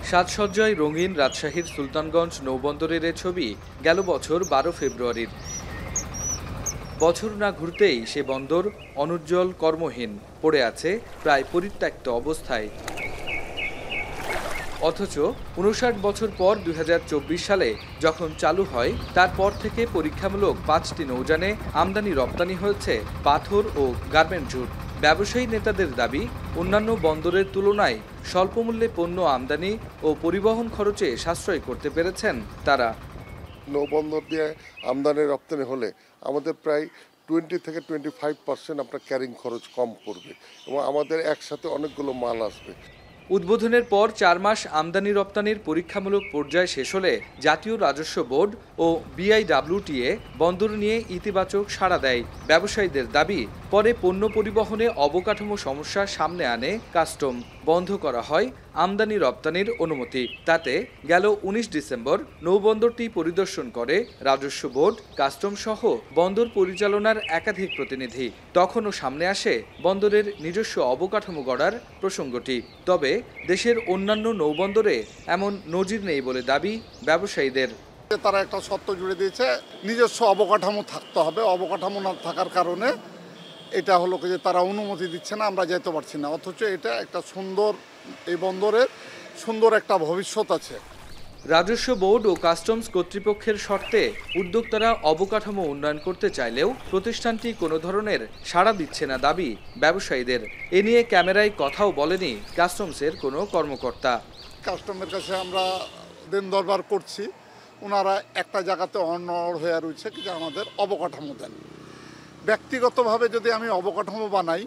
সাজসজ্জায় রঙিন রাজশাহীর সুলতানগঞ্জ নৌবন্দরের এ ছবি গেল বছর 12 ফেব্রুয়ারির। বছর না ঘুরতেই সে বন্দর অনুজ্জ্বল, কর্মহীন পড়ে আছে প্রায় পরিত্যক্ত অবস্থায়। অথচ ৫৯ বছর পর ২০২৪ সালে যখন চালু হয় তারপর থেকে পরীক্ষামূলক ৫টি নৌযানে আমদানি রপ্তানি হয়েছে পাথর ও গার্মেন্ট জুট। ব্যবসায়ী নেতাদের দাবি, অন্যান্য বন্দরের তুলনায় স্বল্পমূল্যে পণ্য আমদানি ও পরিবহন খরচে সাশ্রয় করতে পেরেছেন তারা। নৌবন্দর দিয়ে আমদানি রপ্তানি হলে আমাদের প্রায় 20 থেকে 25% আপনার ক্যারিং খরচ কম পড়বে এবং আমাদের একসাথে অনেকগুলো মাল আসবে। উদ্বোধনের পর ৪ মাস আমদানি রপ্তানির পরীক্ষামূলক পর্যায় শেষ হলে জাতীয় রাজস্ব বোর্ড ও বিআইডব্লিউটিএ বন্দর নিয়ে ইতিবাচক সাড়া দেয়। ব্যবসায়ীদের দাবি, পরে পণ্য পরিবহনে অবকাঠামো সমস্যা সামনে আনে কাস্টম। বন্ধ করা হয় আমদানি রপ্তানির অনুমতি। তাতে গেল ১৯ ডিসেম্বর নৌবন্দরটি পরিদর্শন করে রাজস্ব বোর্ড, কাস্টম সহ বন্দর পরিচালনার একাধিক প্রতিনিধি। তখনও সামনে আসে বন্দরের নিজস্ব অবকাঠামো গড়ার প্রসঙ্গটি। তবে দেশের অন্যান্য নৌবন্দরে এমন নজির নেই বলে দাবি ব্যবসায়ীদের। তারা একটা শর্ত জুড়ে দিয়েছে, নিজস্ব অবকাঠামো থাকতে হবে। অবকাঠামো না থাকার কারণে এটা হলো যে তারা অনুমতি দিচ্ছে না, আমরা যেতে পারছি না। অথচ এটা একটা সুন্দর, এই বন্দরের সুন্দর একটা ভবিষ্যৎ আছে। রাজস্ব বোর্ড ও কাস্টমস কর্তৃপক্ষের শর্তে উদ্যোক্তারা অবকাঠামো উন্নয়ন করতে চাইলেও প্রতিষ্ঠানটি কোনো ধরনের সাড়া দিচ্ছে না দাবি ব্যবসায়ীদের। এ নিয়ে ক্যামেরায় কথাও বলেনি কাস্টমসের কোনো কর্মকর্তা। কাস্টমের কাছে আমরা দিন দরবার করছি, ওনারা একটা জায়গাতে অনড় হয়ে রয়েছে যে আমাদের অবকাঠামো দেন। ব্যক্তিগতভাবে যদি আমি অবকাঠামো বানাই,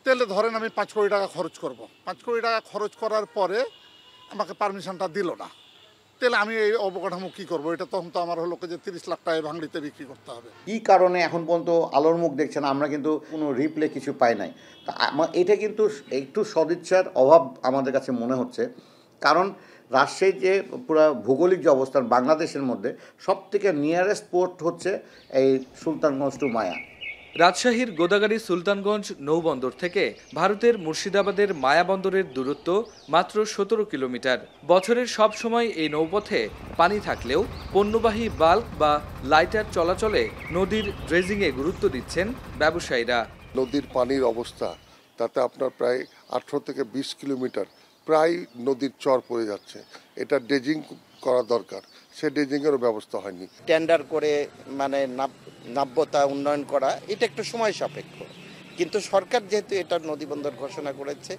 তাহলে ধরেন আমি ৫ কোটি টাকা খরচ করব। ৫ কোটি টাকা খরচ করার পরে আমাকে পারমিশনটা দিল না, তাহলে আমি এই অবকাঠামো কি করব? এটা তখন তো আমার হলো যে ৩০ লাখ টাকায় ভাঙড়িতে বিক্রি করতে হবে। কি কারণে এখন পর্যন্ত আলোর মুখ দেখছেন, আমরা কিন্তু কোনো রিপ্লে কিছু পাই নাই। তা এটা কিন্তু একটু সদিচ্ছার অভাব আমাদের কাছে মনে হচ্ছে। কারণ রাজশাহীর যে পুরো ভৌগোলিক যে অবস্থান বাংলাদেশের মধ্যে, সবথেকে নিয়ারেস্ট পোর্ট হচ্ছে এই সুলতানগঞ্জ টু মায়া। রাজশাহীর গোদাগাড়ী সুলতানগঞ্জ নৌবন্দর থেকে ভারতের মুর্শিদাবাদের মায়াবন্দরের দূরত্ব মাত্র ১৭ কিলোমিটার। বছরের সব সময় এই নৌপথে পানি থাকলেও পণ্যবাহী বাল্ক বা লাইটার চলাচলে নদীর ড্রেজিংয়ে গুরুত্ব দিচ্ছেন ব্যবসায়ীরা। নদীর পানির অবস্থা, তাতে আপনার প্রায় ১৮ থেকে ২০ কিলোমিটার প্রায় নদীর চর পড়ে যাচ্ছে। এটা ড্রেজিং করা দরকার, সে ড্রেজিংয়েরও ব্যবস্থা হয়নি। টেন্ডার করে নাব্যতা উন্নয়ন করা এটা একটু সময় সাপেক্ষ, কিন্তু সরকার যেহেতু এটা নদীবন্দর ঘোষণা করেছে,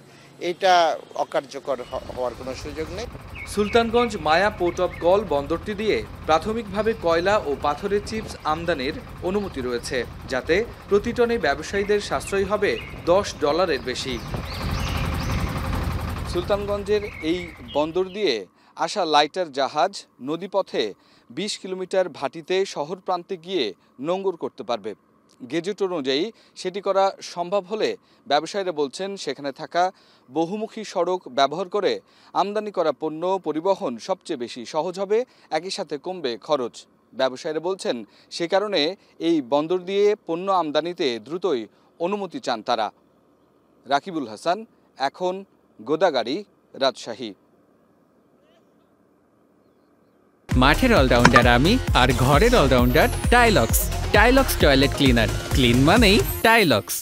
এটা অকার্যকর হওয়ার কোনো সুযোগ নেই। সুলতানগঞ্জ মায়া পোর্ট অব কল বন্দরটি দিয়ে প্রাথমিকভাবে কয়লা ও পাথরের চিপস আমদানির অনুমতি রয়েছে, যাতে প্রতি টনে ব্যবসায়ীদের সাশ্রয় হবে $10 বেশি। সুলতানগঞ্জের এই বন্দর দিয়ে আসা লাইটার জাহাজ নদীপথে ২০ কিলোমিটার ভাটিতে শহর প্রান্তে গিয়ে নোঙর করতে পারবে। গেজেট অনুযায়ী সেটি করা সম্ভব হলে ব্যবসায়ীরা বলছেন, সেখানে থাকা বহুমুখী সড়ক ব্যবহার করে আমদানি করা পণ্য পরিবহন সবচেয়ে বেশি সহজ হবে, একই সাথে কমবে খরচ। ব্যবসায়ীরা বলছেন, সে কারণে এই বন্দর দিয়ে পণ্য আমদানিতে দ্রুতই অনুমতি চান তারা। রাকিবুল হাসান, এখন, গোদাগাড়ী, রাজশাহী। মাঠের অলরাউন্ডার আমি, আর ঘরের allrounder Tylox. Tylox toilet cleaner, clean মানেই টাইলক্স।